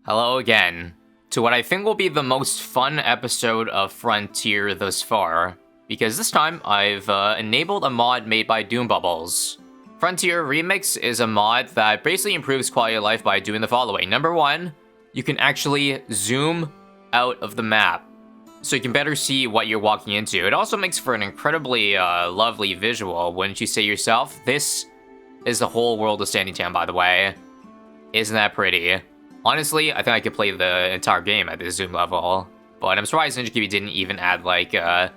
Hello again, to what I think will be the most fun episode of Frontier thus far, because this time I've enabled a mod made by Doom Bubbles. Frontier Remix is a mod that basically improves quality of life by doing the following. Number one, you can actually zoom out of the map, so you can better see what you're walking into. It also makes for an incredibly lovely visual, wouldn't you say yourself? This is the whole world of Standing Town, by the way. Isn't that pretty? Honestly, I think I could play the entire game at this zoom level, but I'm surprised Ninja Kiwi didn't even add like a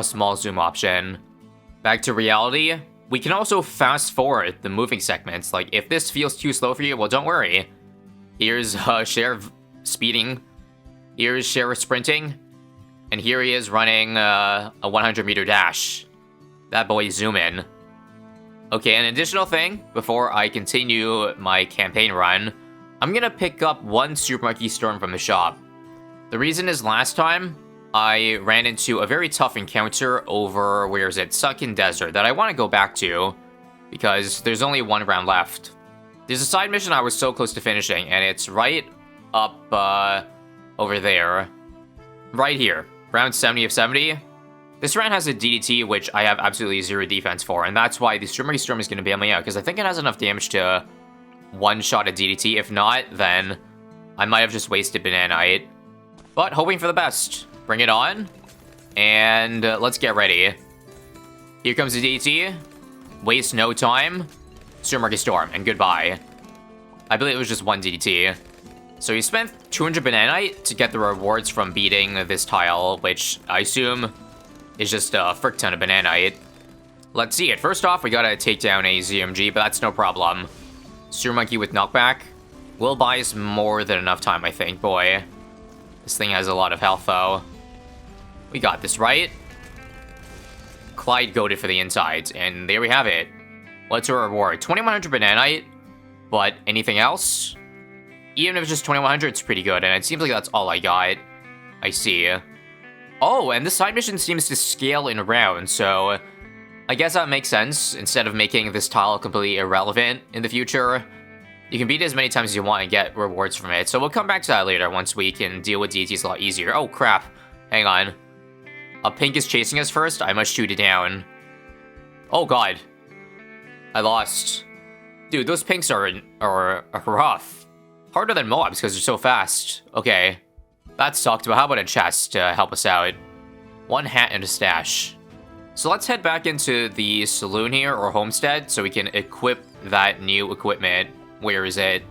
small zoom option. Back to reality, we can also fast forward the moving segments. Like if this feels too slow for you, well don't worry. Here's Sheriff speeding, here's Sheriff sprinting, and here he is running a 100-meter dash. That boy zoom in. Okay, an additional thing before I continue my campaign run, I'm gonna pick up one Super Monkey Storm from the shop. The reason is last time, I ran into a very tough encounter over, where is it, Sunken Desert, that I want to go back to, because there's only one round left. There's a side mission I was so close to finishing, and it's right up, over there. Right here, round 70 of 70. This round has a DDT, which I have absolutely zero defense for, and that's why the Super Monkey Storm is gonna bail me out, because I think it has enough damage to one-shot a DDT. If not, then I might have just wasted Bananite. But hoping for the best. Bring it on. And let's get ready. Here comes the DDT. Waste no time. Super Monkey Storm, and goodbye. I believe it was just one DDT. So you spent 200 Bananite to get the rewards from beating this tile, which I assume is just a frick ton of Bananite. Let's see it. First off, we gotta take down a ZMG, but that's no problem. Super Monkey with knockback will buy us more than enough time, I think. Boy, this thing has a lot of health, though. We got this, right? Clyde goaded for the insides, and there we have it. What's our reward? 2100 Bananite, but anything else? Even if it's just 2100, it's pretty good, and it seems like that's all I got. I see. Oh, and this side mission seems to scale in rounds, so I guess that makes sense. Instead of making this tile completely irrelevant in the future, you can beat it as many times as you want and get rewards from it. So we'll come back to that later once we can deal with DTs a lot easier. Oh crap, hang on. A pink is chasing us first, I must shoot it down. Oh god. I lost. Dude, those pinks are rough. Harder than mobs because they're so fast. Okay, that sucked, but how about a chest to help us out? One hat and a stash. So let's head back into the saloon here, or homestead, so we can equip that new equipment. Where is it?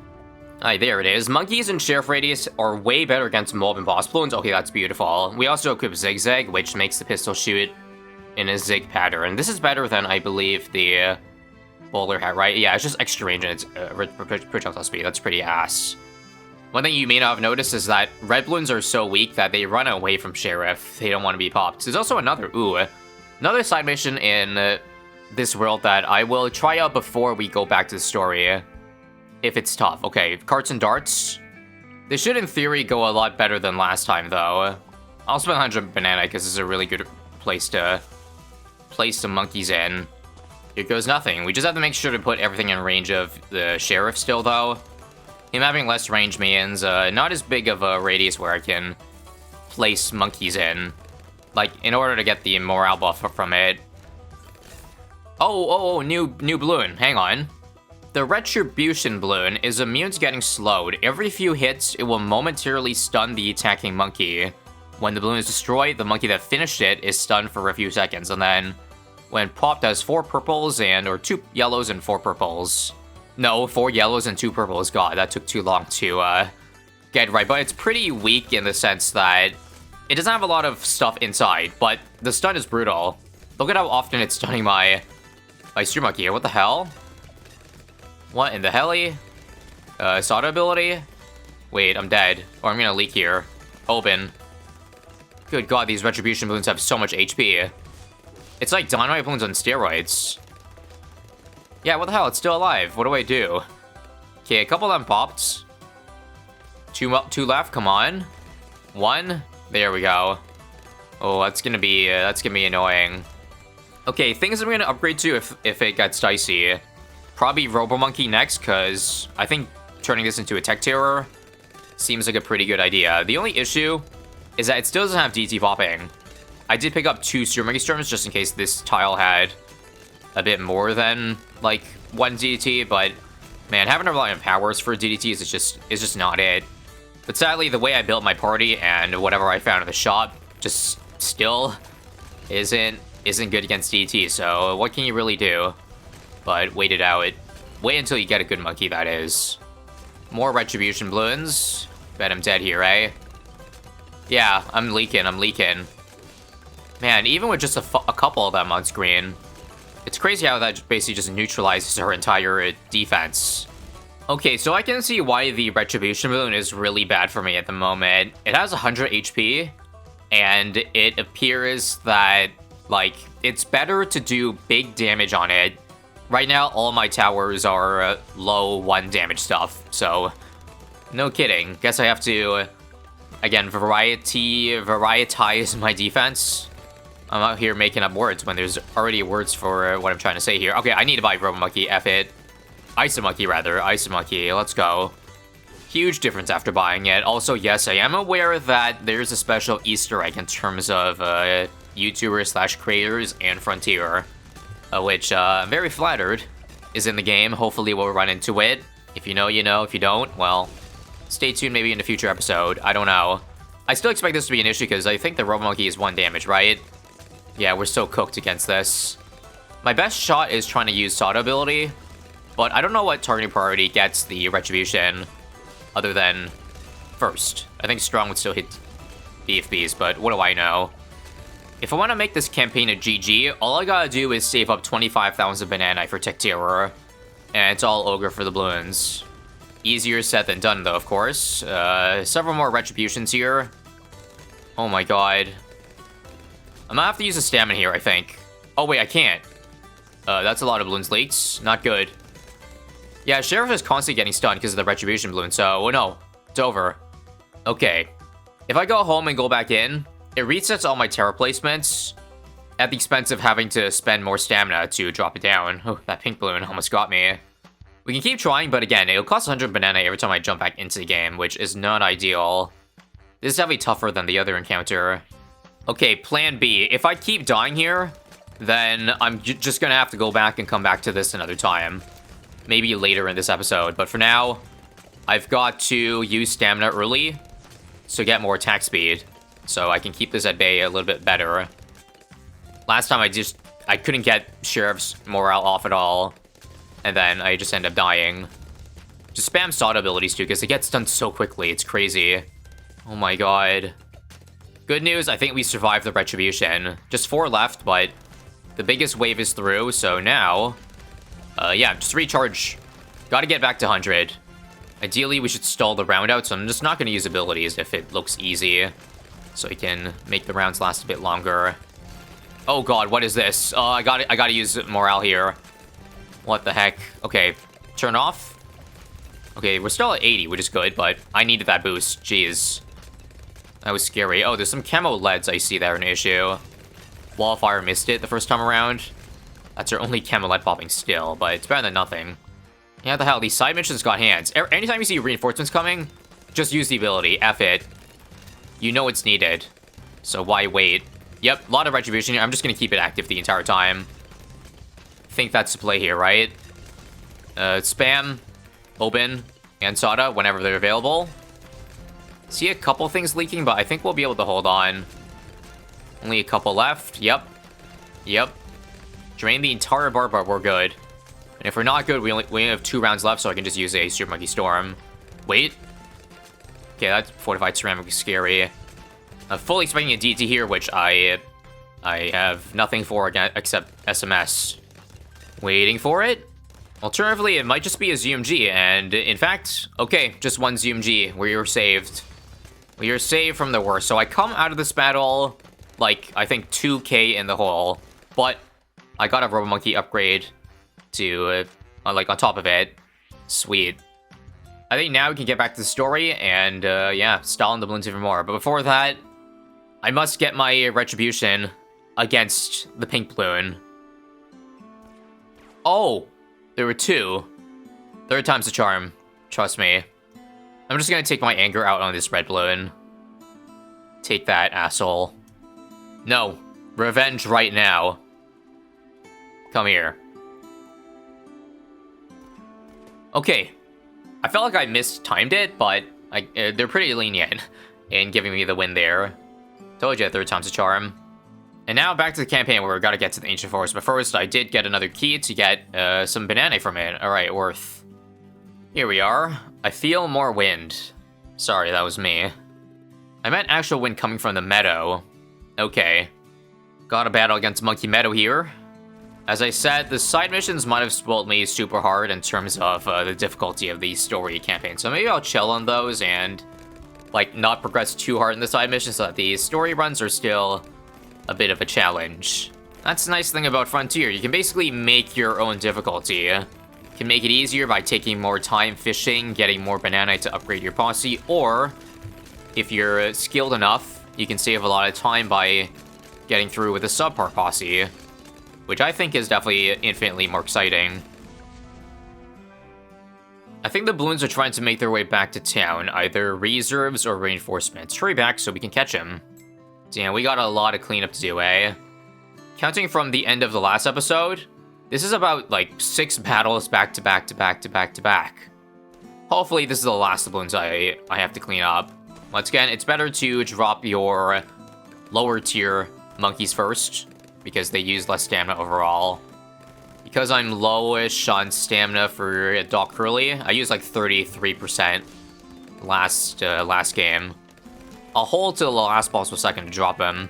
Alright, there it is. Monkeys and Sheriff Radius are way better against mob and boss balloons. Okay, that's beautiful. We also equip Zigzag, which makes the pistol shoot in a zig pattern. This is better than, I believe, the bowler hat, right? Yeah, it's just extra range and it's projectile speed. That's pretty ass. One thing you may not have noticed is that red balloons are so weak that they run away from Sheriff. They don't want to be popped. There's also another side mission in this world that I will try out before we go back to the story, if it's tough. Okay, carts and darts. This should, in theory, go a lot better than last time, though. I'll spend 100 Banana, because this is a really good place to place some monkeys in. Here goes nothing. We just have to make sure to put everything in range of the Sheriff still, though. Him having less range means not as big of a radius where I can place monkeys in. Like, in order to get the morale buff from it. Oh, new balloon. Hang on. The retribution balloon is immune to getting slowed. Every few hits, it will momentarily stun the attacking monkey. When the balloon is destroyed, the monkey that finished it is stunned for a few seconds. And then, when popped, has 4 purples or 2 yellows and 4 purples. No, 4 yellows and 2 purples. God, that took too long to get right. But it's pretty weak in the sense that it doesn't have a lot of stuff inside, but the stun is brutal. Look at how often it's stunning my Super Monkey here. What the hell? What in the heli? Soda ability? Wait, I'm dead. Or I'm gonna leak here. Open. Good god, these retribution balloons have so much HP. It's like dynamite balloons on steroids. Yeah, what the hell? It's still alive. What do I do? Okay, a couple of them popped. Two left, come on. 1. There we go. Oh, that's gonna be annoying. Okay, things I'm gonna upgrade to if it gets dicey. Probably Robo Monkey next, because I think turning this into a Tech Terror seems like a pretty good idea. The only issue is that it still doesn't have DT popping. I did pick up 2 Super Monkey Storms just in case this tile had a bit more than, like, 1 DDT, but man, having to rely on powers for DDTs is just not it. But sadly, the way I built my party and whatever I found in the shop just still isn't good against DDT, so what can you really do? But wait it out. Wait until you get a good monkey, that is. More retribution balloons. Bet I'm dead here, eh? Yeah, I'm leaking. Man, even with just a couple of them on screen, it's crazy how that basically just neutralizes her entire defense. Okay, so I can see why the retribution balloon is really bad for me at the moment. It has 100 HP, and it appears that, like, it's better to do big damage on it. Right now, all my towers are low 1 damage stuff, so no kidding. Guess I have to, again, varietize my defense. I'm out here making up words when there's already words for what I'm trying to say here. Okay, I need to buy Robo Monkey, F it. ISAB Monkey, rather. ISAB Monkey, let's go. Huge difference after buying it. Also, yes, I am aware that there's a special Easter egg in terms of YouTubers/creators and Frontier, which I'm very flattered is in the game. Hopefully we'll run into it. If you know, you know. If you don't, well, stay tuned maybe in a future episode. I don't know. I still expect this to be an issue because I think the Robo Monkey is 1 damage, right? Yeah, we're so cooked against this. My best shot is trying to use Sada ability, but I don't know what targeting priority gets the retribution other than first. I think Strong would still hit BFBs, but what do I know? If I want to make this campaign a GG, all I gotta do is save up 25,000 banana for Tech Terror, and it's all Ogre for the balloons. Easier said than done, though, of course. Several more retributions here. Oh my god. I'm gonna have to use a stamina here, I think. Oh wait, I can't. That's a lot of balloons leaks. Not good. Yeah, Sheriff is constantly getting stunned because of the retribution balloon, so no, it's over. Okay. If I go home and go back in, it resets all my terror placements at the expense of having to spend more stamina to drop it down. Oh, that pink balloon almost got me. We can keep trying, but again, it'll cost 100 banana every time I jump back into the game, which is not ideal. This is definitely tougher than the other encounter. Okay, plan B. If I keep dying here, then I'm just gonna have to go back and come back to this another time. Maybe later in this episode, but for now, I've got to use stamina early to get more attack speed, so I can keep this at bay a little bit better. Last time I couldn't get Sheriff's morale off at all, and then I just end up dying. Just spam Sada abilities too, because it gets done so quickly, it's crazy. Oh my god. Good news, I think we survived the retribution. Just 4 left, but the biggest wave is through, so now... yeah, just recharge. Gotta get back to 100. Ideally, we should stall the round out, so I'm just not gonna use abilities if it looks easy. So we can make the rounds last a bit longer. Oh god, what is this? I gotta use morale here. What the heck? Okay, turn off. Okay, we're still at 80, which is good, but I needed that boost. Jeez. That was scary. Oh, there's some camo leads I see that are an issue. Wallfire missed it the first time around. That's our only camo lead popping still, but it's better than nothing. Yeah, the hell, these side missions got hands. Anytime you see reinforcements coming, just use the ability. F it. You know it's needed. So why wait? Yep, a lot of retribution here. I'm just gonna keep it active the entire time. Think that's the play here, right? Spam, Open, and Sada whenever they're available. See a couple things leaking, but I think we'll be able to hold on. Only a couple left. Yep. Yep. Drain the entire bar, but we're good. And if we're not good, we only have 2 rounds left, so I can just use a Super Monkey Storm. Wait. Okay, that fortified ceramic is scary. I'm fully expecting a DT here, which I have nothing for except SMS. Waiting for it. Alternatively, it might just be a ZMG, and in fact, okay, just 1 ZMG. We are saved. We are saved from the worst. So I come out of this battle, like, I think 2k in the hole, but I got a Robo Monkey upgrade to, like, on top of it. Sweet. I think now we can get back to the story, and, yeah, stall in the balloons even more. But before that, I must get my retribution against the pink balloon. Oh! There were 2. Third time's the charm. Trust me. I'm just gonna take my anger out on this red balloon. Take that, asshole. No. Revenge right now. Come here. Okay. I felt like I mistimed it, but they're pretty lenient in giving me the win there. Told you, third time's a charm. And now back to the campaign where we gotta get to the Ancient Forest. But first, I did get another key to get some banana from it. Alright, worth. Here we are. I feel more wind. Sorry, that was me. I meant actual wind coming from the meadow. Okay. Got a battle against Monkey Meadow here. As I said, the side missions might have spoiled me super hard in terms of the difficulty of the story campaign. So maybe I'll chill on those and, like, not progress too hard in the side missions so that the story runs are still a bit of a challenge. That's the nice thing about Frontier. You can basically make your own difficulty. You can make it easier by taking more time fishing, getting more banana to upgrade your posse, or if you're skilled enough, you can save a lot of time by getting through with a subpar posse, which I think is definitely infinitely more exciting. I think the balloons are trying to make their way back to town, either reserves or reinforcements. Hurry back so we can catch them. Damn, we got a lot of cleanup to do, eh? Counting from the end of the last episode, this is about, like, 6 battles back to back to back to back to back. Hopefully this is the last of the balloons I have to clean up. Once again, it's better to drop your lower tier monkeys first, because they use less stamina overall. Because I'm lowish on stamina for Doc Curly, I used like 33% last game. I'll hold till the last possible second to drop him.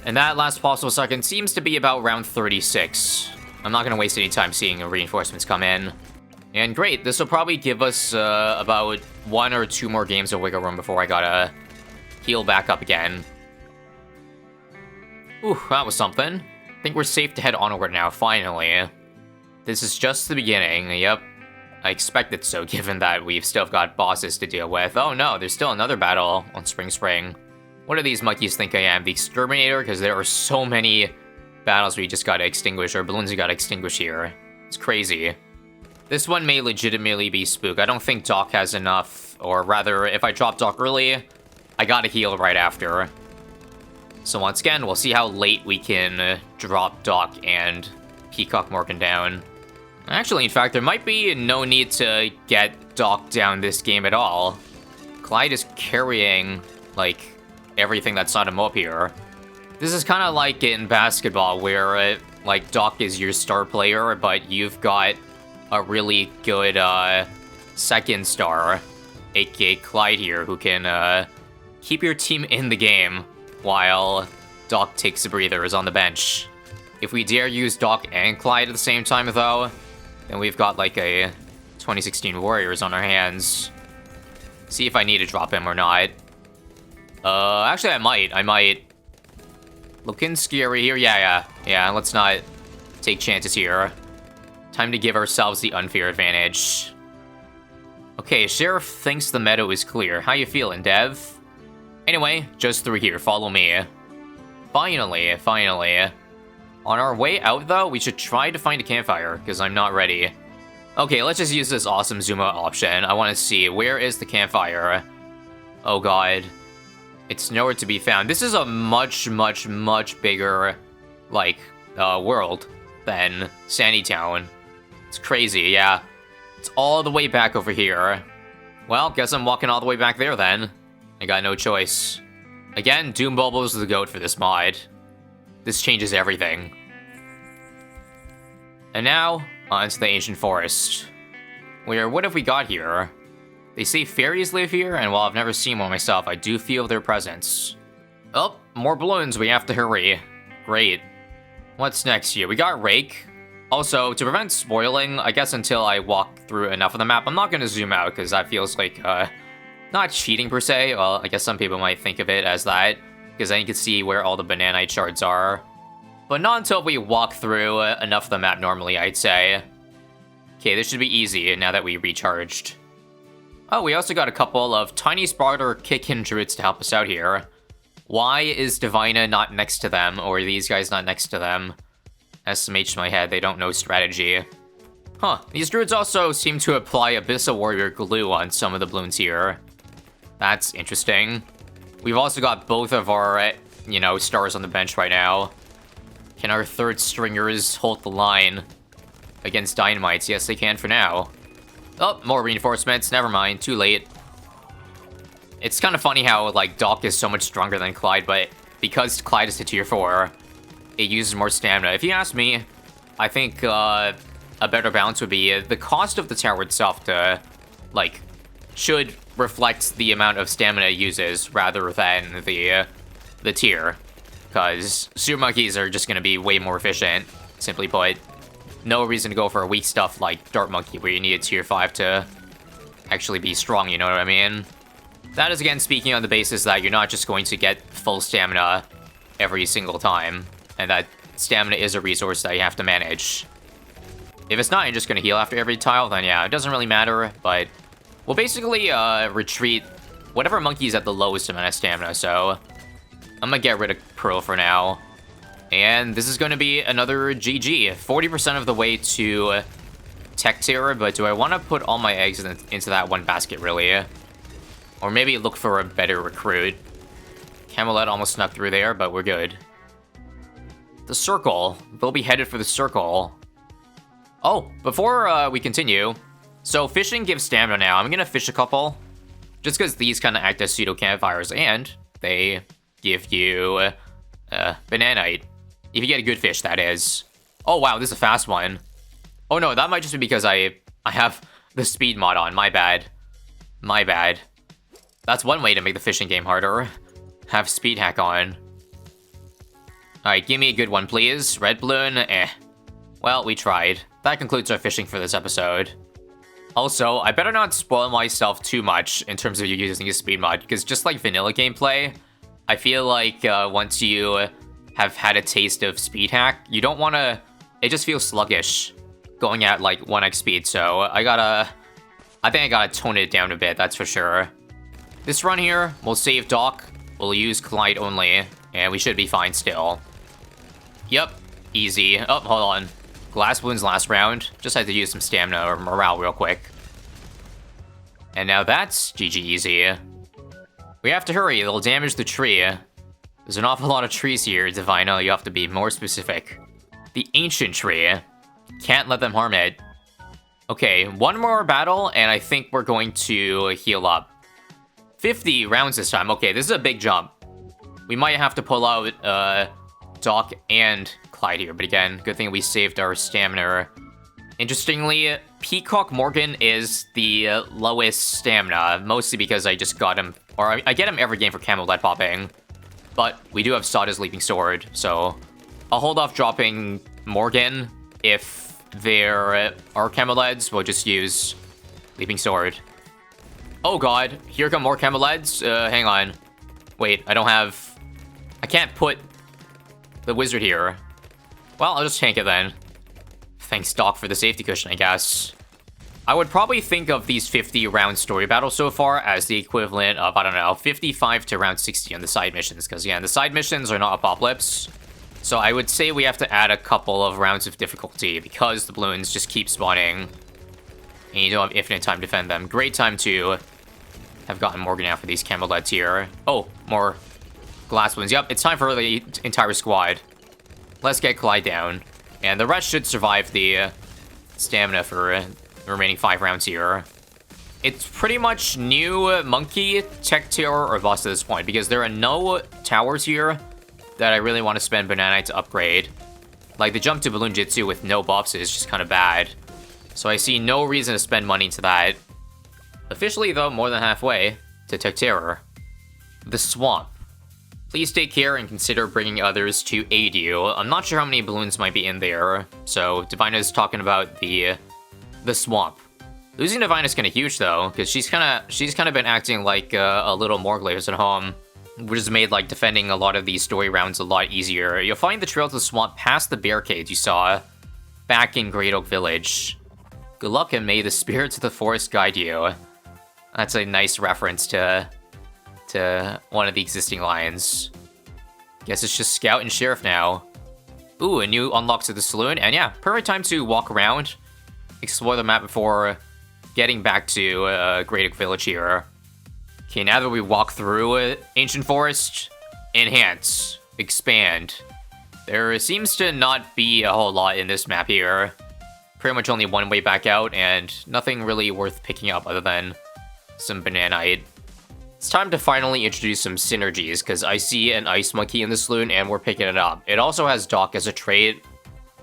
And that last possible second seems to be about round 36. I'm not gonna waste any time seeing reinforcements come in. And great, this will probably give us about 1 or 2 more games of wiggle room before I gotta heal back up again. Ooh, that was something. I think we're safe to head onward now, finally. This is just the beginning, yep. I expected so, given that we've still got bosses to deal with. Oh no, there's still another battle on Spring. What do these monkeys think I am, the Exterminator? Because there are so many battles we just gotta extinguish, or balloons we gotta extinguish here. It's crazy. This one may legitimately be Spook. I don't think Doc has enough, or rather, if I drop Doc early, I gotta heal right after. So once again, we'll see how late we can drop Doc and Peacock Morgan down. Actually, in fact, there might be no need to get Doc down this game at all. Clyde is carrying, like, everything that's not him up here. This is kind of like in basketball, where, like, Doc is your star player, but you've got a really good, second star, aka Clyde here, who can, keep your team in the game while Doc takes a breather, is on the bench. If we dare use Doc and Clyde at the same time, though, then we've got, like, a 2016 Warriors on our hands. See if I need to drop him or not. Actually, I might. Looking scary here. Yeah, let's not take chances here. Time to give ourselves the unfair advantage. Okay, Sheriff thinks the meadow is clear. How you feeling, Dev? Anyway, just through here. Follow me. Finally. On our way out, though, we should try to find a campfire, because I'm not ready. Okay, let's just use this awesome zoom out option. I want to see, where is the campfire? Oh god. It's nowhere to be found. This is a much bigger, like, world than Sandytown. It's crazy, yeah. It's all the way back over here. Well, guess I'm walking all the way back there, then. I got no choice. Again, Doom Bubble's the goat for this mod. This changes everything. And now, onto the Ancient Forest. What have we got here? They say fairies live here, and while I've never seen one myself, I do feel their presence. Oh, more balloons, we have to hurry. Great. What's next here? We got Rake. Also, to prevent spoiling, I guess until I walk through enough of the map, I'm not gonna zoom out, because that feels like, not cheating per se. Well, I guess some people might think of it as that, because then you can see where all the bananite shards are. But not until we walk through enough of the map normally, I'd say. Okay, this should be easy now that we recharged. Oh, we also got a couple of tiny Sparta kick-in druids to help us out here. Why is Divina not next to them, or these guys not next to them? SMH in my head, they don't know strategy. Huh, these druids also seem to apply Abyssal Warrior glue on some of the Bloons here. That's interesting. We've also got both of our, stars on the bench right now. Can our third stringers hold the line against Dynamites? Yes, they can for now. Oh, more reinforcements. Never mind. Too late. It's kind of funny how, like, Doc is so much stronger than Clyde, but because Clyde is a tier 4, it uses more stamina. If you ask me, I think a better balance would be the cost of the tower itself to, like, should reflect the amount of stamina it uses rather than the tier. Because Super Monkeys are just going to be way more efficient, simply put. No reason to go for a weak stuff like Dart Monkey where you need a tier 5 to actually be strong, you know what I mean? That is again speaking on the basis that you're not just going to get full stamina every single time, and that stamina is a resource that you have to manage. If it's not, you're just going to heal after every tile, then yeah, it doesn't really matter, but we'll basically retreat whatever monkey's at the lowest amount of stamina, so I'm going to get rid of Pearl for now. And this is going to be another GG. 40% of the way to Tech Tier, but do I want to put all my eggs into that one basket, really? Or maybe look for a better recruit. Camelot almost snuck through there, but we're good. The circle. They'll be headed for the circle. Oh, before we continue, so fishing gives stamina now. I'm going to fish a couple, just because these kind of act as pseudo campfires, and they give you bananite. If you get a good fish, that is. Oh wow, this is a fast one. Oh no, that might just be because I have the speed mod on. My bad. My bad. That's one way to make the fishing game harder. Have speed hack on. Alright, give me a good one, please. Red balloon, eh. Well, we tried. That concludes our fishing for this episode. Also, I better not spoil myself too much in terms of you using a speed mod, because just like vanilla gameplay, I feel like once you have had a taste of speed hack, you don't want to... It just feels sluggish going at like 1x speed, so I think I gotta tone it down a bit, that's for sure. This run here, we'll save Doc, we'll use Clyde only, and we should be fine still. Yep, easy. Oh, hold on. Glass Balloons last round. Just had to use some stamina or morale real quick. And now that's GG easy. We have to hurry, it'll damage the tree. There's an awful lot of trees here, Divino, you have to be more specific. The ancient tree. Can't let them harm it. Okay, one more battle, and I think we're going to heal up. 50 rounds this time. Okay, this is a big jump. We might have to pull out Doc and Clyde here, but again, good thing we saved our stamina. Interestingly, Peacock Morgan is the lowest stamina, mostly because I just got him, or I get him every game for Camel Lead popping. But we do have Sada's Leaping Sword, so I'll hold off dropping Morgan. If there are Cameleds, we'll just use Leaping Sword. Oh god, here come more Cameleds. Hang on. Wait, I can't put the wizard here. Well, I'll just tank it then. Thanks, Doc, for the safety cushion, I guess. I would probably think of these 50-round story battles so far as the equivalent of, I don't know, 55 to around 60 on the side missions. Because, again, the side missions are not Apocalypse. So I would say we have to add a couple of rounds of difficulty because the balloons just keep spawning. And you don't have infinite time to defend them. Great time to have gotten Morgan out for these Camelets here. Oh, more glass balloons. Yep, it's time for the entire squad. Let's get Clyde down. And the rest should survive the stamina for the remaining 5 rounds here. It's pretty much new Monkey, Tech Tier, or Boss at this point, because there are no towers here that I really want to spend Bananite to upgrade. Like, the jump to Balloon Jitsu with no buffs is just kind of bad. So I see no reason to spend money to that. Officially, though, more than halfway to Tech Terror. The Swamp. Please take care and consider bringing others to aid you. I'm not sure how many balloons might be in there, so Divina's talking about the Swamp. Losing Divina is kind of huge, though, because she's kind of been acting like a little Morglaves at home, which has made like defending a lot of these story rounds a lot easier. You'll find the trail to the swamp past the barricades you saw back in Great Oak Village. Good luck and may the spirits of the forest guide you. That's a nice reference to one of the existing lines. Guess it's just Scout and Sheriff now. Ooh, a new unlock to the saloon, and yeah, perfect time to walk around. explore the map before getting back to Great Village here. Okay, now that we walk through Ancient Forest, enhance, expand. There seems to not be a whole lot in this map here. Pretty much only one way back out, and nothing really worth picking up other than some Bananite. It's time to finally introduce some synergies, because I see an Ice Monkey in this loon, and we're picking it up. It also has Dock as a trait.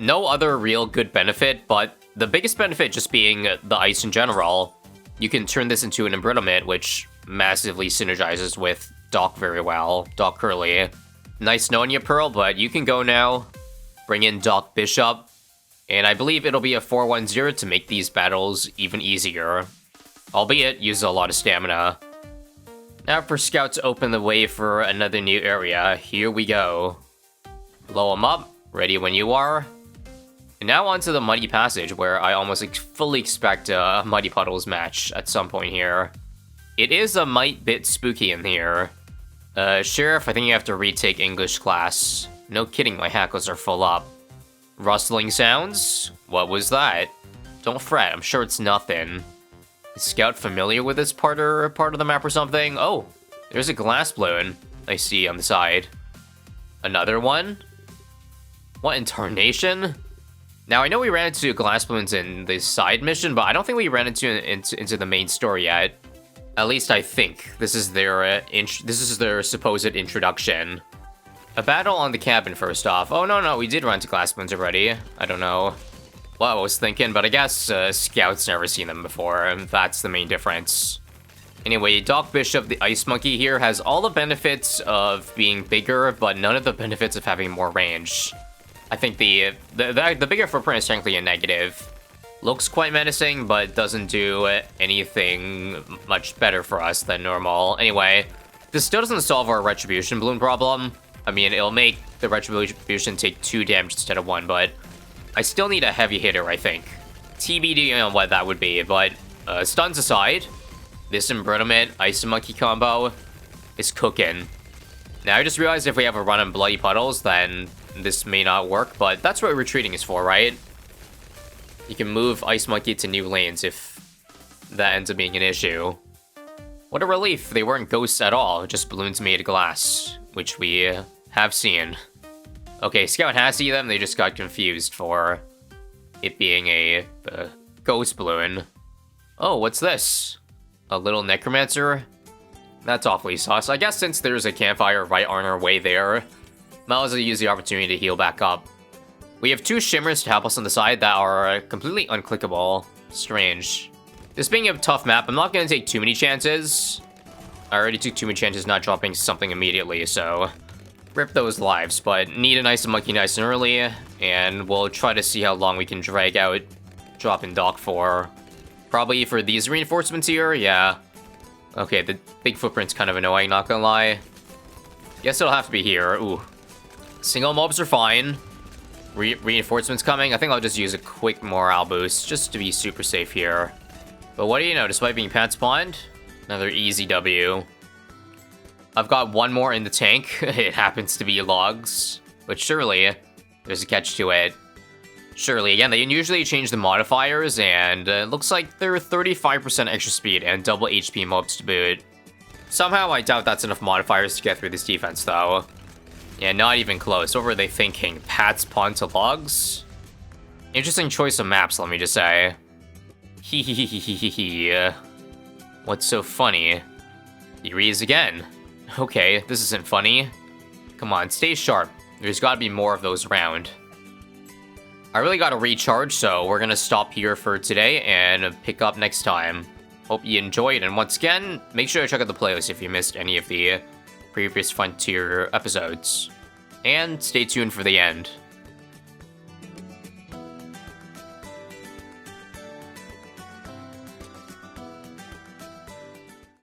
No other real good benefit, but the biggest benefit just being the ice in general. You can turn this into an embrittlement, which massively synergizes with Dock very well. Dock Curly. Nice knowing you, Pearl, but you can go now. Bring in Dock Bishop. And I believe it'll be a 4-1-0 to make these battles even easier. Albeit, use a lot of stamina. Now for Scout to open the way for another new area, here we go. Blow them up, ready when you are. And now onto the Muddy Passage, where I almost fully expect a Muddy Puddles match at some point here. It is a mite bit spooky in here. Sheriff, I think you have to retake English class. No kidding, my hackles are full up. Rustling sounds? What was that? Don't fret, I'm sure it's nothing. Is Scout familiar with this part of the map or something? Oh, there's a glass balloon I see on the side. Another one? What in tarnation? Now, I know we ran into glass balloons in the side mission, but I don't think we ran into the main story yet. At least I think. This is their supposed introduction. A battle on the cabin first off. Oh, no, we did run into glass balloons already. I don't know what I was thinking, but I guess Scout's never seen them before, and that's the main difference. Anyway, Dock Bishop, the Ice Monkey here, has all the benefits of being bigger, but none of the benefits of having more range. I think the bigger footprint is technically a negative. Looks quite menacing, but doesn't do anything much better for us than normal. Anyway, this still doesn't solve our retribution balloon problem. I mean, it'll make the retribution take 2 damage instead of 1, but I still need a heavy hitter, I think. TBD on what that would be, but stuns aside, this embrittlement Ice Monkey combo is cooking. Now, I just realized if we have a run on Bloody Puddles, then this may not work, but that's what retreating is for, right? You can move Ice Monkey to new lanes if that ends up being an issue. What a relief, they weren't ghosts at all, just balloons made of glass, which we have seen. Okay, Scout has seen them, they just got confused for it being a ghost balloon. Oh, what's this? A little necromancer? That's awfully sus. I guess since there's a campfire right on our way there, might as well use the opportunity to heal back up. We have 2 shimmers to help us on the side that are completely unclickable. Strange. This being a tough map, I'm not going to take too many chances. I already took too many chances not dropping something immediately, so rip those lives, but need an Ice Monkey nice and early, and we'll try to see how long we can drag out dropping Dock for. Probably for these reinforcements here, yeah. Okay, the big footprint's kind of annoying, not gonna lie. Guess it'll have to be here. Ooh. Single mobs are fine. Reinforcements coming. I think I'll just use a quick morale boost just to be super safe here. But what do you know, despite being pad spawned, another easy W. I've got one more in the tank. It happens to be logs, but surely there's a catch to it. Surely, again, they usually change the modifiers, and it looks like they're 35% extra speed and double HP mobs to boot. Somehow, I doubt that's enough modifiers to get through this defense, though. Yeah, not even close. What were they thinking? Pad spawn to logs? Interesting choice of maps, let me just say. Hehehehehe. What's so funny? Here he is again. Okay, this isn't funny. Come on, stay sharp. There's gotta be more of those around. I really gotta recharge, so we're gonna stop here for today and pick up next time. Hope you enjoyed, and once again, make sure to check out the playlist if you missed any of the previous Frontier episodes. And stay tuned for the end.